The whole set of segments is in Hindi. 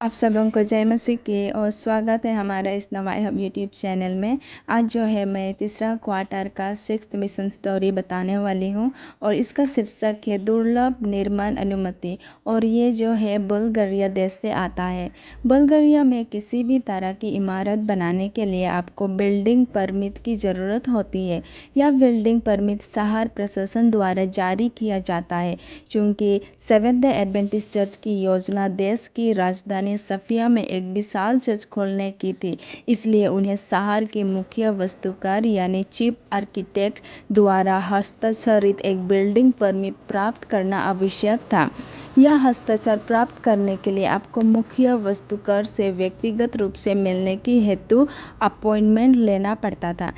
आप सबों को जय मसीह की और स्वागत है हमारा इस नवाए हब यूट्यूब चैनल में। आज जो है मैं तीसरा क्वार्टर का 6th मिशन स्टोरी बताने वाली हूँ और इसका शीर्षक है दुर्लभ निर्माण अनुमति। और ये जो है बुल्गारिया देश से आता है। बुल्गारिया में किसी भी तरह की इमारत बनाने के लिए आपको बिल्डिंग परमिट की ज़रूरत होती है। यह बिल्डिंग परमिट शहर प्रशासन द्वारा जारी किया जाता है। चूँकि सेवेंथ डे एडवेंटिस्ट चर्च की योजना देश की राजधानी सफिया में एक विशाल चर्च खोलने की थी, इसलिए उन्हें शहर के मुख्य वास्तुकार यानी चीफ आर्किटेक्ट द्वारा हस्ताक्षरित एक बिल्डिंग परमिट प्राप्त करना आवश्यक था। यह हस्ताक्षर प्राप्त करने के लिए आपको मुख्य वास्तुकार से व्यक्तिगत रूप से मिलने की हेतु अपॉइंटमेंट लेना पड़ता था,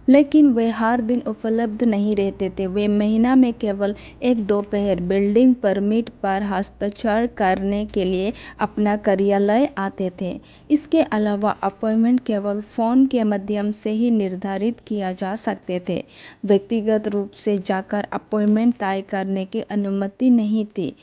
लेकिन वे हर दिन उपलब्ध नहीं रहते थे। वे महीना में केवल एक दोपहर बिल्डिंग परमिट पर हस्ताक्षर करने के लिए अपना कार्यालय आते थे। इसके अलावा अपॉइंटमेंट केवल फ़ोन के माध्यम से ही निर्धारित किया जा सकते थे। व्यक्तिगत रूप से जाकर अपॉइंटमेंट तय करने की अनुमति नहीं थी।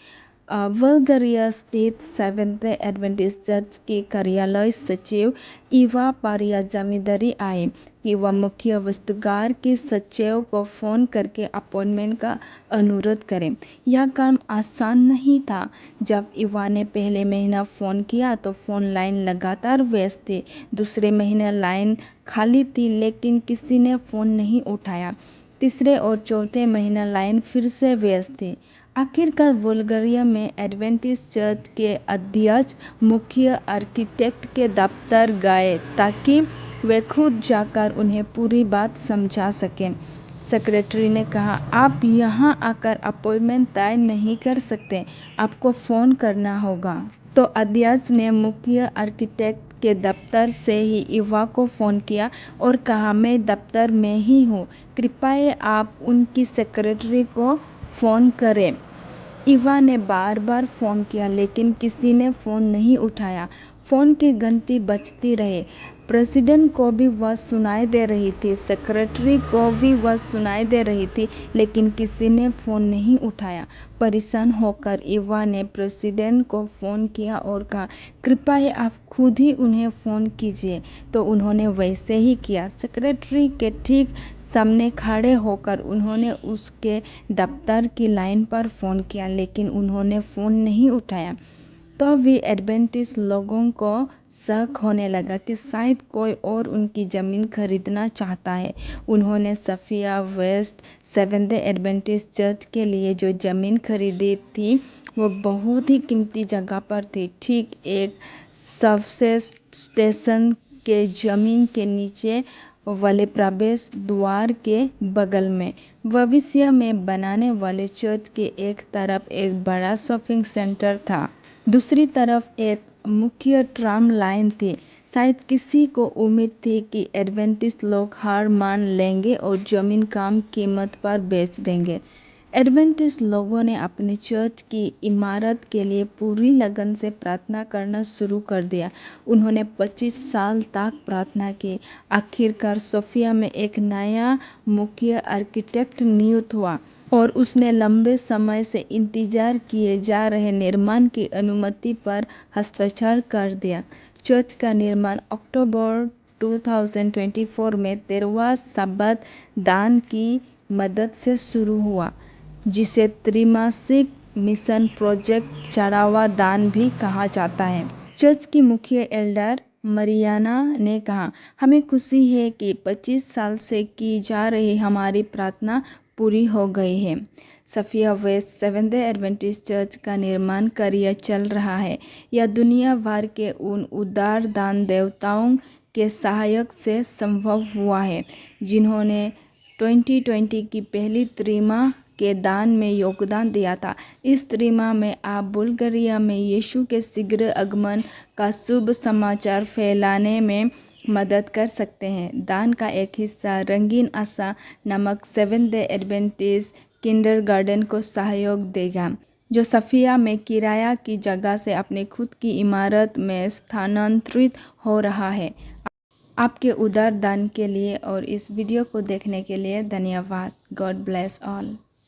बुल्गारिया स्थित सेवेंथ डे एडवेंटिस्ट चर्च के कार्यालय सचिव इवा पर यह जिम्मेदारी आई कि वह मुख्य वास्तुकार के सचिव को फ़ोन करके अपॉइंटमेंट का अनुरोध करें। यह काम आसान नहीं था। जब इवा ने पहले महीना फ़ोन किया तो फ़ोन लाइन लगातार व्यस्त थी। दूसरे महीने लाइन खाली थी, लेकिन किसी ने फ़ोन नहीं उठाया। तीसरे और चौथे महीने लाइन फिर से व्यस्त थी। आखिरकार बुल्गारिया में एडवेंटिस्ट चर्च के अध्यक्ष मुख्य आर्किटेक्ट के दफ्तर गए ताकि वे खुद जाकर उन्हें पूरी बात समझा सकें। सेक्रेटरी ने कहा, आप यहाँ आकर अपॉइंटमेंट तय नहीं कर सकते, आपको फ़ोन करना होगा। तो अध्यक्ष ने मुख्य आर्किटेक्ट के दफ्तर से ही इवा को फ़ोन किया और कहा, मैं दफ्तर में ही हूँ, कृपया आप उनकी सेक्रेटरी को फ़ोन करें। इवा ने बार बार फ़ोन किया, लेकिन किसी ने फ़ोन नहीं उठाया। फ़ोन की घंटी बजती रही। प्रेसिडेंट को भी वह सुनाई दे रही थी, सेक्रेटरी को भी वह सुनाई दे रही थी, लेकिन किसी ने फ़ोन नहीं उठाया। परेशान होकर इवा ने प्रेसिडेंट को फ़ोन किया और कहा, कृपया आप खुद ही उन्हें फ़ोन कीजिए। तो उन्होंने वैसे ही किया। सेक्रेटरी के ठीक सामने खड़े होकर उन्होंने उसके दफ्तर की लाइन पर फ़ोन किया, लेकिन उन्होंने फ़ोन नहीं उठाया। तो भी एडवेंटिस्ट लोगों को शक होने लगा कि शायद कोई और उनकी ज़मीन खरीदना चाहता है। उन्होंने Safiya west seventh day adventist church के लिए जो ज़मीन खरीदी थी वो बहुत ही कीमती जगह पर थी, ठीक एक सबसे स्टेशन के ज़मीन के नीचे वाले प्रवेश द्वार के बगल में। भविष्य में बनाने वाले चर्च के एक तरफ एक बड़ा शॉपिंग सेंटर था, दूसरी तरफ एक मुख्य ट्राम लाइन थी। शायद किसी को उम्मीद थी कि एडवेंटिस्ट लोग हार मान लेंगे और ज़मीन कम कीमत पर बेच देंगे। एडवेंटिस्ट लोगों ने अपने चर्च की इमारत के लिए पूरी लगन से प्रार्थना करना शुरू कर दिया। उन्होंने 25 साल तक प्रार्थना की। आखिरकार सोफिया में एक नया मुख्य आर्किटेक्ट नियुक्त हुआ और उसने लंबे समय से इंतजार किए जा रहे निर्माण की अनुमति पर हस्ताक्षर कर दिया। चर्च का निर्माण अक्टूबर 2024 में 13वां शब्द दान की मदद से शुरू हुआ, जिसे त्रिमासिक मिशन प्रोजेक्ट चढ़ावा दान भी कहा जाता है। चर्च की मुख्य एल्डर मरियाना ने कहा, हमें खुशी है कि 25 साल से की जा रही हमारी प्रार्थना पूरी हो गई है। Safiya west seventh day adventist church का निर्माण कार्य चल रहा है। यह दुनिया भर के उन उदार दान देवताओं के सहायक से संभव हुआ है जिन्होंने 2020 की पहली त्रिमाह के दान में योगदान दिया था। इस त्रिमाह में आप बुल्गारिया में यीशु के शीघ्र आगमन का शुभ समाचार फैलाने में मदद कर सकते हैं। दान का एक हिस्सा रंगीन आशा नामक सेवेंथ डे एडवेंटिस्ट किंडरगार्टन को सहयोग देगा, जो सफिया में किराया की जगह से अपनी खुद की इमारत में स्थानांतरित हो रहा है। आपके उदार दान के लिए और इस वीडियो को देखने के लिए धन्यवाद। God bless all.